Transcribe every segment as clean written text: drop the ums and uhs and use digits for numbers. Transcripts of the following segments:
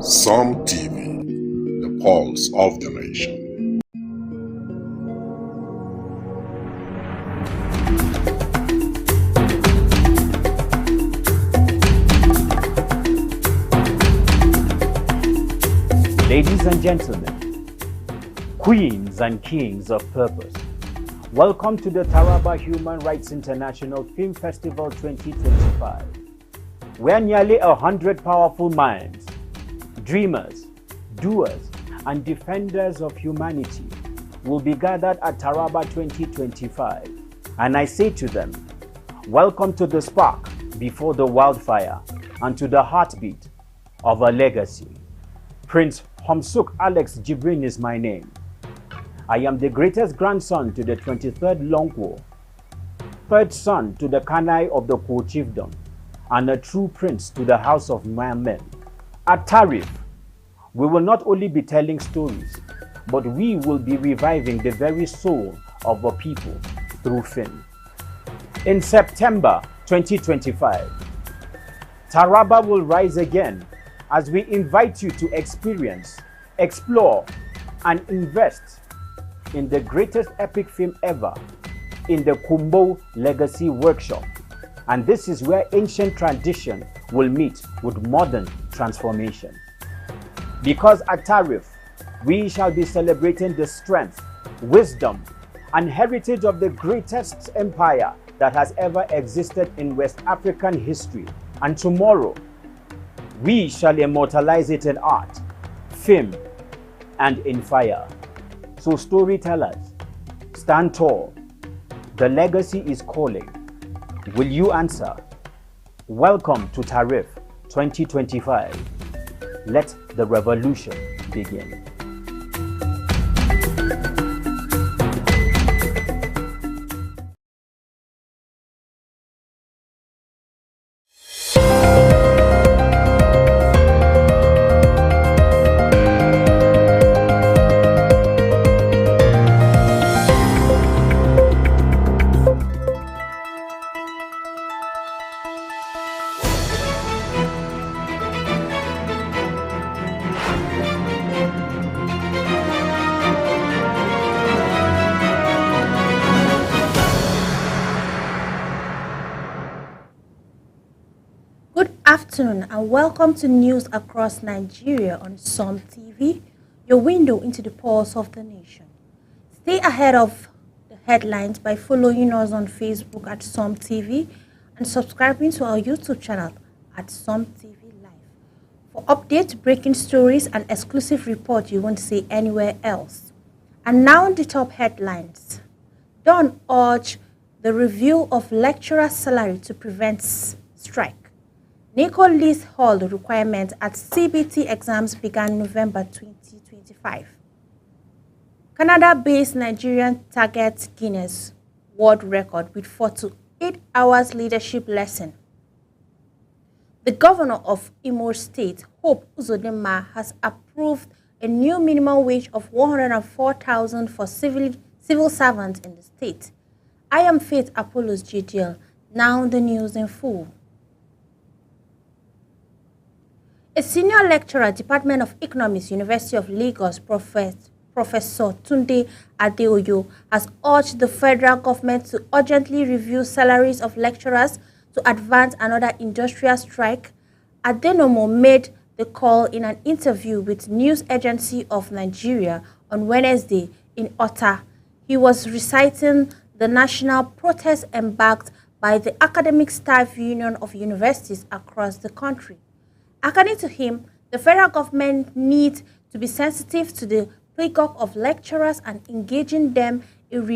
Some TV, the pulse of the nation. Ladies and gentlemen, queens and kings of purpose, welcome to the Taraba Human Rights International Film Festival 2025, where nearly 100 powerful minds, dreamers, doers, and defenders of humanity will be gathered at Taraba 2025. And I say to them, welcome to the spark before the wildfire and to the heartbeat of a legacy. Prince Homsuk Alex Jibrin is my name. I am the greatest grandson to the 23rd Longwo, third son to the Kanai of the Ko Chiefdom, and a true prince to the House of Mamen. At Tarif, we will not only be telling stories, but we will be reviving the very soul of the people through film. In September 2025, Taraba will rise again as we invite you to experience, explore, and invest in the greatest epic film ever in the Kumbo Legacy Workshop. And this is where ancient tradition will meet with modern transformation. Because at Tarif, we shall be celebrating the strength, wisdom, and heritage of the greatest empire that has ever existed in West African history. And tomorrow, we shall immortalize it in art, film, and in fire. So storytellers, stand tall. The legacy is calling. Will you answer? Welcome to Tarif 2025. Let the revolution begin. Good afternoon and welcome to news across Nigeria on Some TV, your window into the pulse of the nation. Stay ahead of the headlines by following us on Facebook at Some TV and subscribing to our YouTube channel at Some TV Live. For updates, breaking stories, and exclusive reports you won't see anywhere else. And now the top headlines. Don urge the review of lecturer salary to prevent strike. NECO lists hall requirements at CBT exams began November 2025. Canada-based Nigerian targets Guinness World Record with 48 hours leadership lesson. The governor of Imo State, Hope Uzodinma, has approved a new minimum wage of 104,000 for civil servants in the state. I am Faith Apollos GDL. Now the news in full. A senior lecturer, Department of Economics, University of Lagos, Professor Tunde Adeoyo, has urged the federal government to urgently review salaries of lecturers to advance another industrial strike. Adenomo made the call in an interview with News Agency of Nigeria on Wednesday in Ota. He was reciting the national protest embarked by the Academic Staff Union of universities across the country. According to him, the federal government needs to be sensitive to the plague of lecturers and engaging them in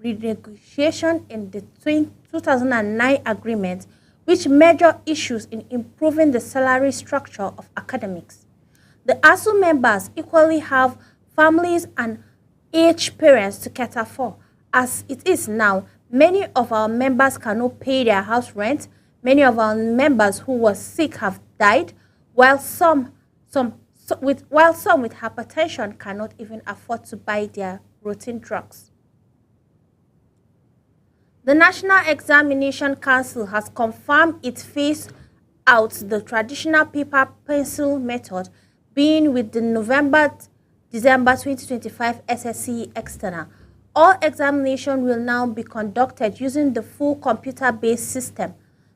renegotiation in the 2009 agreement, which major issues in improving the salary structure of academics. The ASU members equally have families and aged parents to cater for. As it is now, many of our members cannot pay their house rent. Many of our members who were sick have died, while some with hypertension cannot even afford to buy their routine drugs. The National Examination Council has confirmed it phased out the traditional paper pencil method being with the November-December 2025 SSCE external. All examination will now be conducted using the full computer-based system.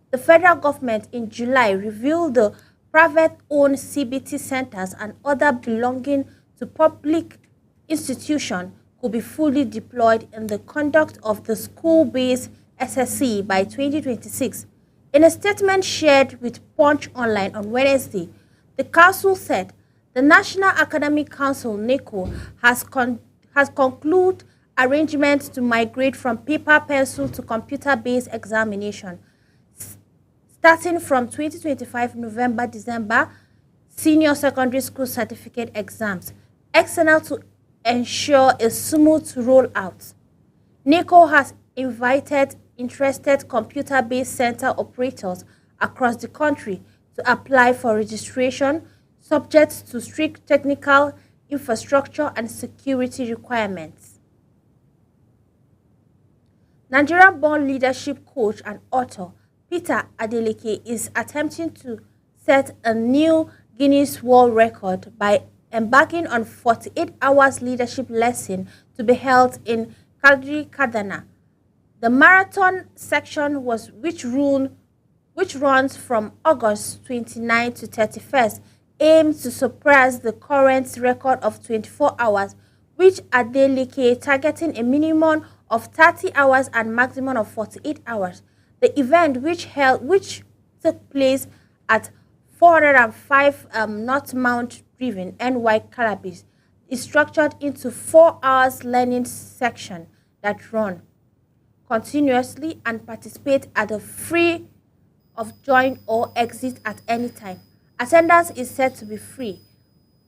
The federal government in July revealed the private-owned CBT centers and other belonging to public institutions could be fully deployed in the conduct of the school-based SSCE by 2026. In a statement shared with Punch Online on Wednesday, the council said the National Academic Council (NACO) has concluded arrangements to migrate from paper-pencil to computer-based examination. Starting from 2025 November-December, senior secondary school certificate exams, external to ensure a smooth rollout. NACO has invited interested computer-based center operators across the country to apply for registration, subject to strict technical, infrastructure, and security requirements. Nigerian-born leadership coach and author Peter Adeleke is attempting to set a new Guinness World Record by embarking on 48 hours leadership lesson to be held in Kadri Kadana. The marathon section which runs from August 29 to 31st aims to surpass the current record of 24 hours, which Adeleke targeting a minimum of 30 hours and maximum of 48 hours. The event, which took place at 405 North Mount Driven, NY Calabis, is structured into 4 hours learning section that run continuously and participate at the free of join or exit at any time. Attendance is said to be free,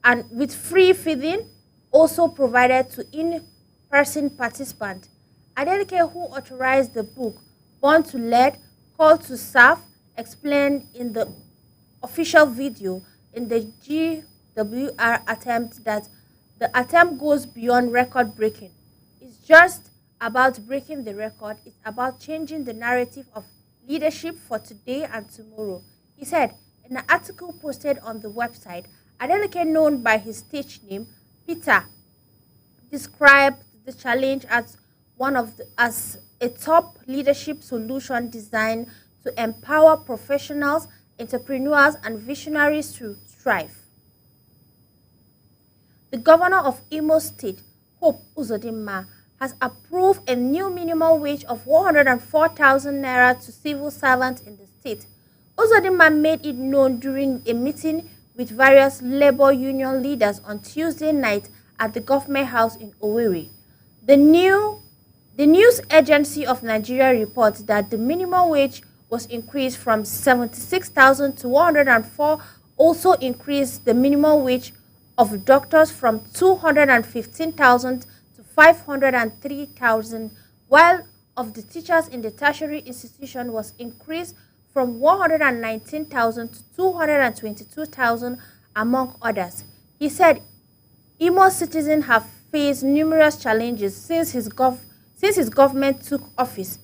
and with free feeding also provided to in-person participants. Adeleke, who authorized the book Born to Lead, Call to Serve, explained in the official video in the GWR attempt that the attempt goes beyond record breaking. It's just about breaking the record, it's about changing the narrative of leadership for today and tomorrow. He said in an article posted on the website, Adeleke, known by his stage name Peter, described the challenge as as a top leadership solution designed to empower professionals, entrepreneurs, and visionaries to thrive. The governor of Imo State, Hope Uzodinma, has approved a new minimum wage of 104,000 naira to civil servants in the state. Uzodinma made it known during a meeting with various labor union leaders on Tuesday night at the government house in Owerri. The news agency of Nigeria reports that the minimum wage was increased from 76,000 to 104, also increased the minimum wage of doctors from 215,000 to 503,000, while of the teachers in the tertiary institution was increased from 119,000 to 222,000, among others. He said Imo citizens have faced numerous challenges since his government took office,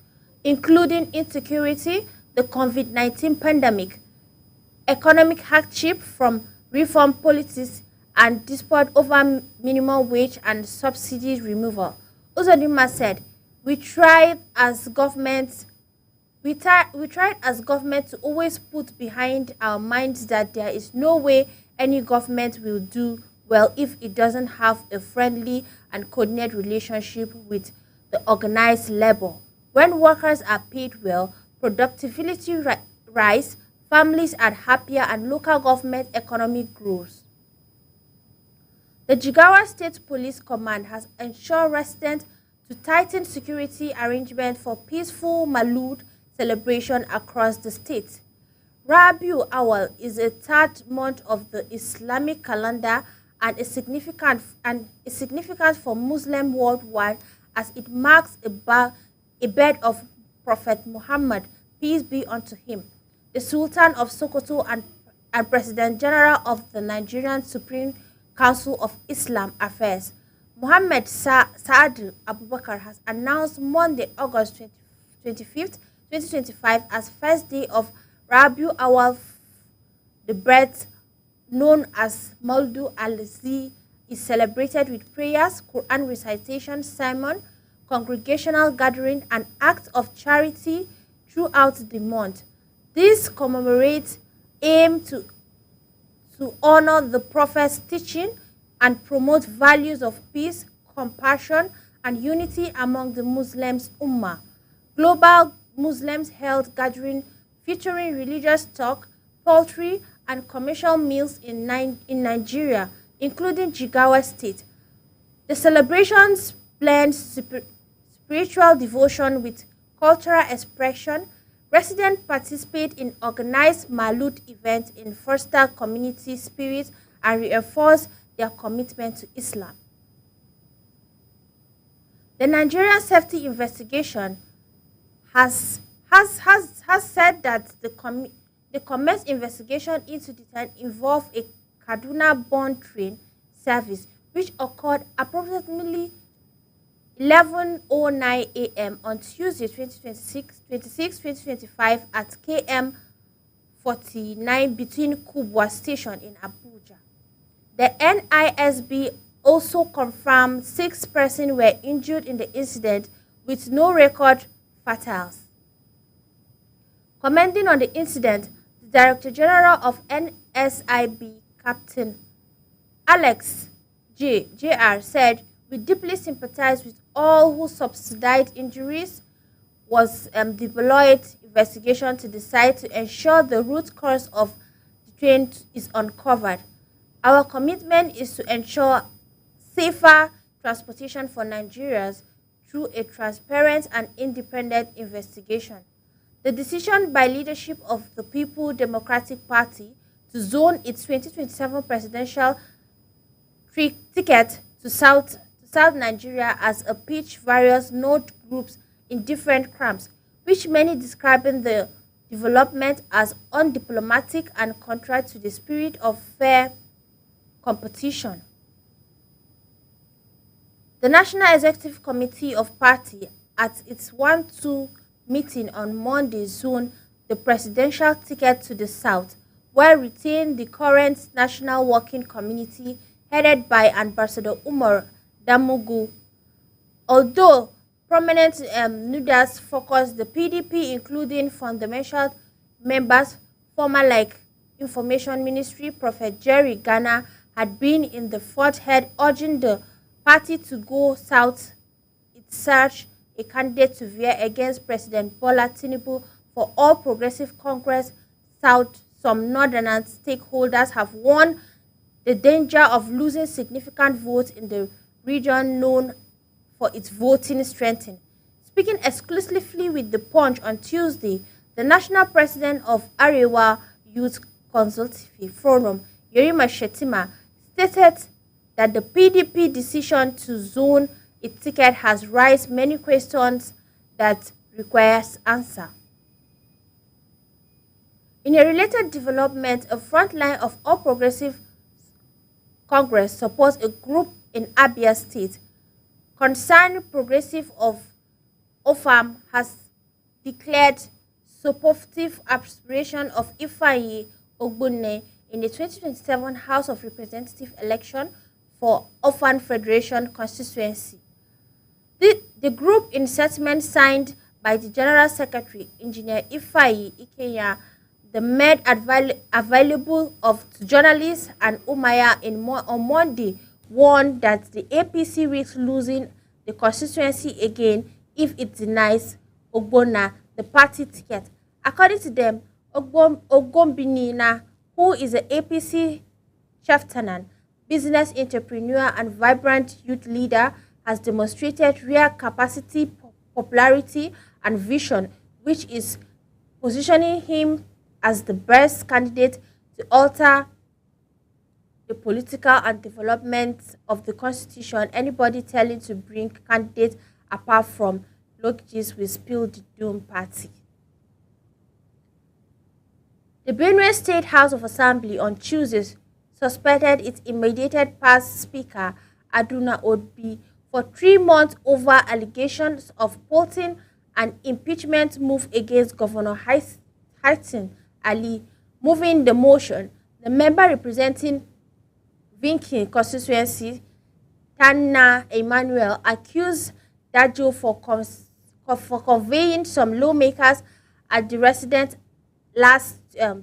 including insecurity, the COVID-19 pandemic, economic hardship from reform policies, and dispute over minimum wage and subsidy removal. Uzodinma said, we tried as government to always put behind our minds that there is no way any government will do well if it doesn't have a friendly and coordinated relationship with the organized labor. When workers are paid well, productivity rise, families are happier, and local government economy grows. The Jigawa State Police Command has ensured residents to tighten security arrangements for peaceful Maulud celebration across the state. Rabiul Awal is a third month of the Islamic calendar and is significant for Muslims worldwide as it marks a birth of Prophet Muhammad, peace be unto him, the Sultan of Sokoto and President General of the Nigerian Supreme Council of Islam Affairs. Muhammad Saad Abubakar has announced Monday, August 25th, 2025 as first day of Rabiul Awal, the birth known as Mauldu al-Zi, is celebrated with prayers, Quran recitation, sermon, congregational gathering, and acts of charity throughout the month. This commemorates aim to honor the Prophet's teaching and promote values of peace, compassion, and unity among the Muslims Ummah. Global Muslims held gathering featuring religious talk, poultry, and commercial meals in Nigeria, including Jigawa State. The celebrations blend spiritual devotion with cultural expression. Residents participate in organized Maulud events in foster community spirit and reinforce their commitment to Islam. The Nigerian Safety Investigation has said that the commenced investigation into the time involved a Kaduna-bound train service which occurred approximately 11:09 a.m. on Tuesday 2025 at KM 49 between Kubwa Station in Abuja. The NISB also confirmed 6 persons were injured in the incident with no record fatals. Commenting on the incident, the Director General of NSIB, Captain Alex Jr. said, "We deeply sympathize with all who subsidized injuries. Was deployed investigation to the site to ensure the root cause of the train is uncovered. Our commitment is to ensure safer transportation for Nigerians through a transparent and independent investigation." The decision by leadership of the People Democratic Party to zone its 2027 presidential ticket to South Nigeria as a pitch various node groups in different camps, which many describing the development as undiplomatic and contrary to the spirit of fair competition. The National Executive Committee of Party at its 1-2 meeting on Monday zoned the presidential ticket to the South, while retaining the current National Working Committee headed by Ambassador Umar Damugu. Although prominent leaders focused the PDP, including fundamental members, former like Information Ministry Prophet Jerry Ghana, had been in the fourth head urging the party to go south, it searched a candidate to veer against President Bola Tinubu. For All Progressive Congress South, some northern stakeholders have warned the danger of losing significant votes in the region known for its voting strength. Speaking exclusively with The Punch on Tuesday, the national president of Arewa Youth Consultative Forum, Yerima Shetima, stated that the PDP decision to zone its ticket has raised many questions that requires answer. In a related development, a front line of All Progressive Congress supports a group in Abia State. Concerned Progressive of OFAM has declared supportive aspiration of Ifeanyi Ogbonne in the 2027 House of Representatives election for Ofan Federation constituency. The group in statement signed by the General Secretary, Engineer Ifeanyi Ikenya, the made available to journalists and Umaya on Monday, warned that the APC risks losing the constituency again if it denies Ogbonna the party ticket. According to them, Ogombinina, who is an APC chieftain, business entrepreneur and vibrant youth leader, has demonstrated rare capacity, popularity, and vision, which is positioning him as the best candidate to alter the political and development of the constitution. Anybody telling to bring candidates apart from Lokjis will spill the doom party. The Benue State House of Assembly on Tuesday suspended its immediate past Speaker Aduna Odbi for 3 months over allegations of plotting an impeachment move against Governor Haitham Ali. Moving the motion, The member representing Vinkin constituency, Tanna Emmanuel, accused Dajo for conveying some lawmakers at the residence last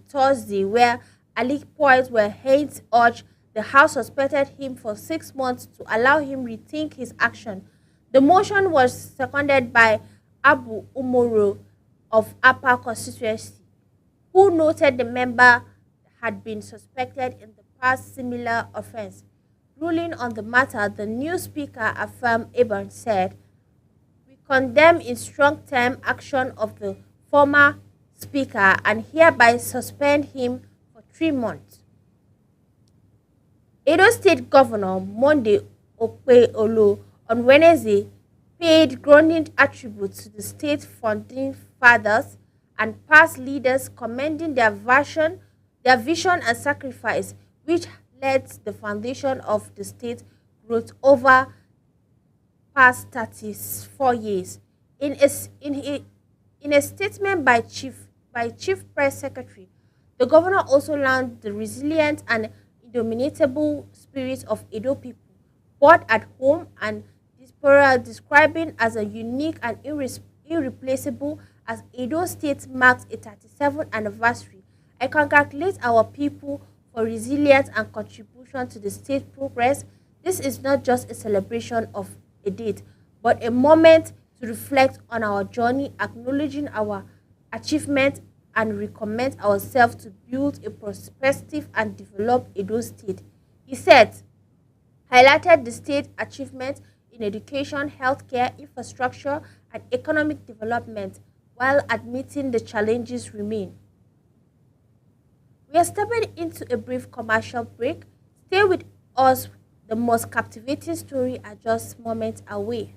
Thursday, where Ali Poit were hate urged the House suspended him for 6 months to allow him rethink his action. The motion was seconded by Abu Umoro of Upper constituency, who noted the member had been suspected in the past similar offense. Ruling on the matter, the new speaker, Afam Eban, said, "We condemn in strong terms action of the former speaker and hereby suspend him for 3 months." Edo State Governor Monday Okpe-Olo on Wednesday paid grounding tribute to the state's founding fathers and past leaders, commending their vision and sacrifice, which led the foundation of the state growth over past 34 years. In a statement by Chief Press Secretary, the governor also learned the resilient and indomitable spirit of Edo people, both at home and diaspora, describing as a unique and irreplaceable as Edo State marks its 37th anniversary. I congratulate our people for resilience and contribution to the state's progress. This is not just a celebration of a date, but a moment to reflect on our journey, acknowledging our achievements, and recommend ourselves to build a prospective and developed Edo State. He said, highlighted the state's achievements in education, healthcare, infrastructure, and economic development, while admitting the challenges remain. We are stepping into a brief commercial break. Stay with us. The most captivating story are just moments away.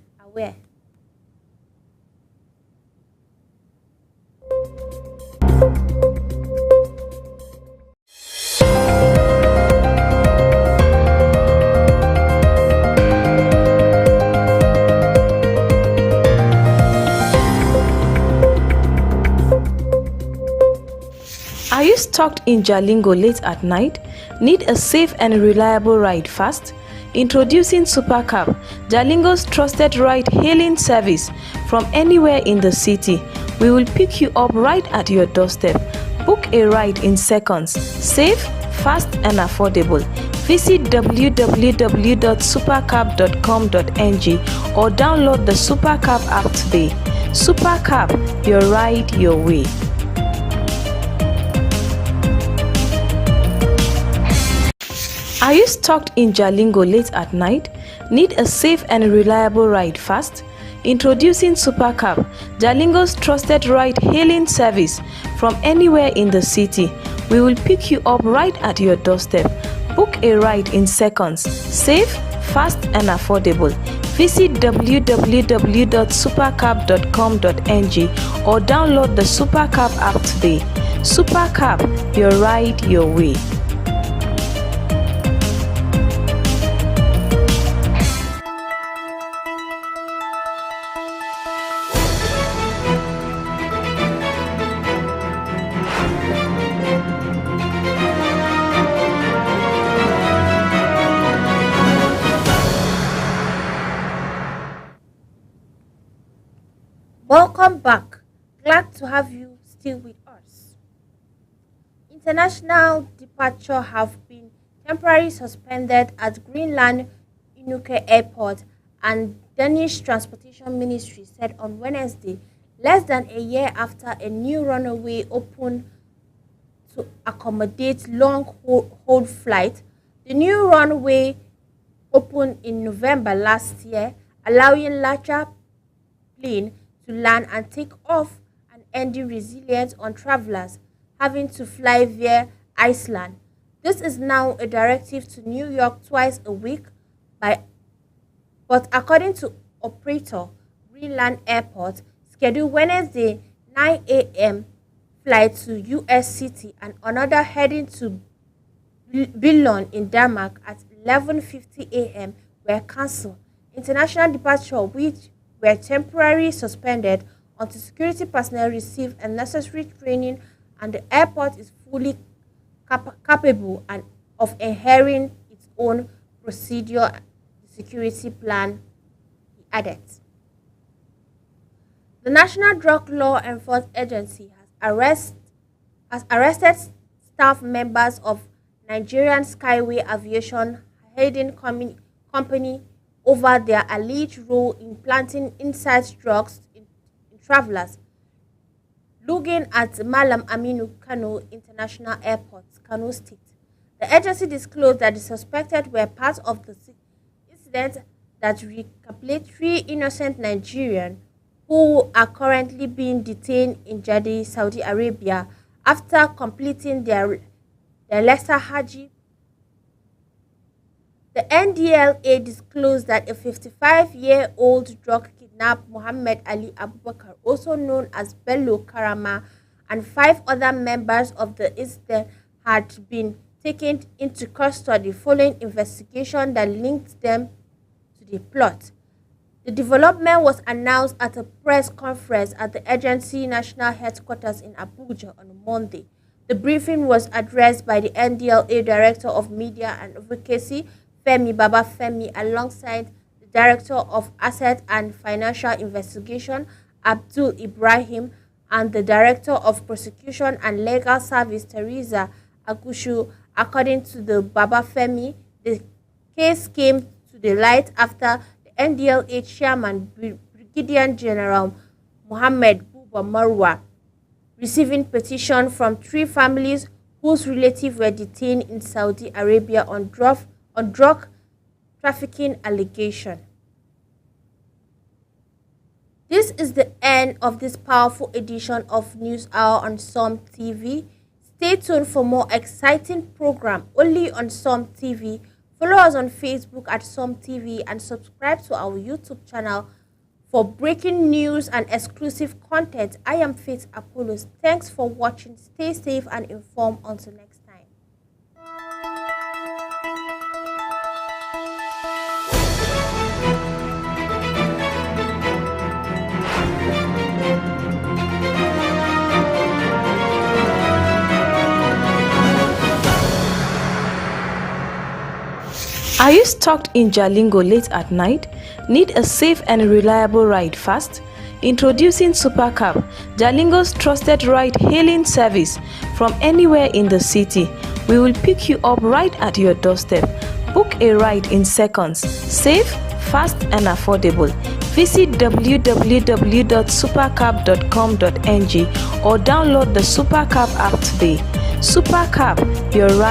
Are you stuck in Jalingo late at night? Need a safe and reliable ride fast? Introducing Supercab, Jalingo's trusted ride-hailing service from anywhere in the city. We will pick you up right at your doorstep. Book a ride in seconds. Safe, fast and affordable. Visit www.supercab.com.ng or download the Supercab app today. Supercab, your ride, your way. Are you stuck in Jalingo late at night? Need a safe and reliable ride fast? Introducing Supercab, Jalingo's trusted ride-hailing service from anywhere in the city. We will pick you up right at your doorstep. Book a ride in seconds. Safe, fast and affordable. Visit www.supercab.com.ng or download the Supercab app today. Supercab, your ride, your way. Welcome back. Glad to have you still with us. International departure have been temporarily suspended at Greenland Inuke Airport, and Danish Transportation Ministry said on Wednesday, less than a year after a new runway opened to accommodate long-haul flights. The new runway opened in November last year, allowing larger planes to land and take off and ending resilience on travelers having to fly via Iceland. This is now a directive to New York twice a week, but according to operator Greenland Airport, scheduled Wednesday 9 a.m. flight to US City and another heading to Billund in Denmark at 11:50 a.m. were cancelled. International departure, which were temporarily suspended until security personnel receive a necessary training and the airport is fully capable and of adhering its own procedure security plan, he added. The National Drug Law Enforcement Agency has arrested staff members of Nigerian Skyway Aviation Holding Company over their alleged role in planting inside drugs in travelers logging at Malam Aminu Kano International Airport, Kano State. The agency disclosed that the suspected were part of the incident that recapitulated 3 innocent Nigerians who are currently being detained in Jeddah, Saudi Arabia after completing their lesser Hajj. The NDLA disclosed that a 55-year-old drug kidnapped Muhammad Ali Abubakar, also known as Bello Karama, and 5 other members of the incident had been taken into custody following investigation that linked them to the plot. The development was announced at a press conference at the agency national headquarters in Abuja on Monday. The briefing was addressed by the NDLA Director of Media and Advocacy, Femi Babafemi, alongside the Director of Asset and Financial Investigation, Abdul Ibrahim, and the Director of Prosecution and Legal Service, Teresa Agushu. According to the Babafemi, the case came to the light after the NDLA Chairman, Brigadier General Muhammad Buba Marwa, receiving petition from 3 families whose relatives were detained in Saudi Arabia on drug trafficking allegation. This is the end of this powerful edition of News Hour on Som TV. Stay tuned for more exciting program only on Som TV. Follow us on Facebook at Som TV and subscribe to our YouTube channel for breaking news and exclusive content. I am Faith Apollos. Thanks for watching. Stay safe and informed. Until next time. Are you stuck in Jalingo late at night? Need a safe and reliable ride fast? Introducing Supercab, Jalingo's trusted ride-hailing service from anywhere in the city. We will pick you up right at your doorstep. Book a ride in seconds. Safe, fast and affordable. Visit www.supercab.com.ng or download the Supercab app today. Supercab, your ride.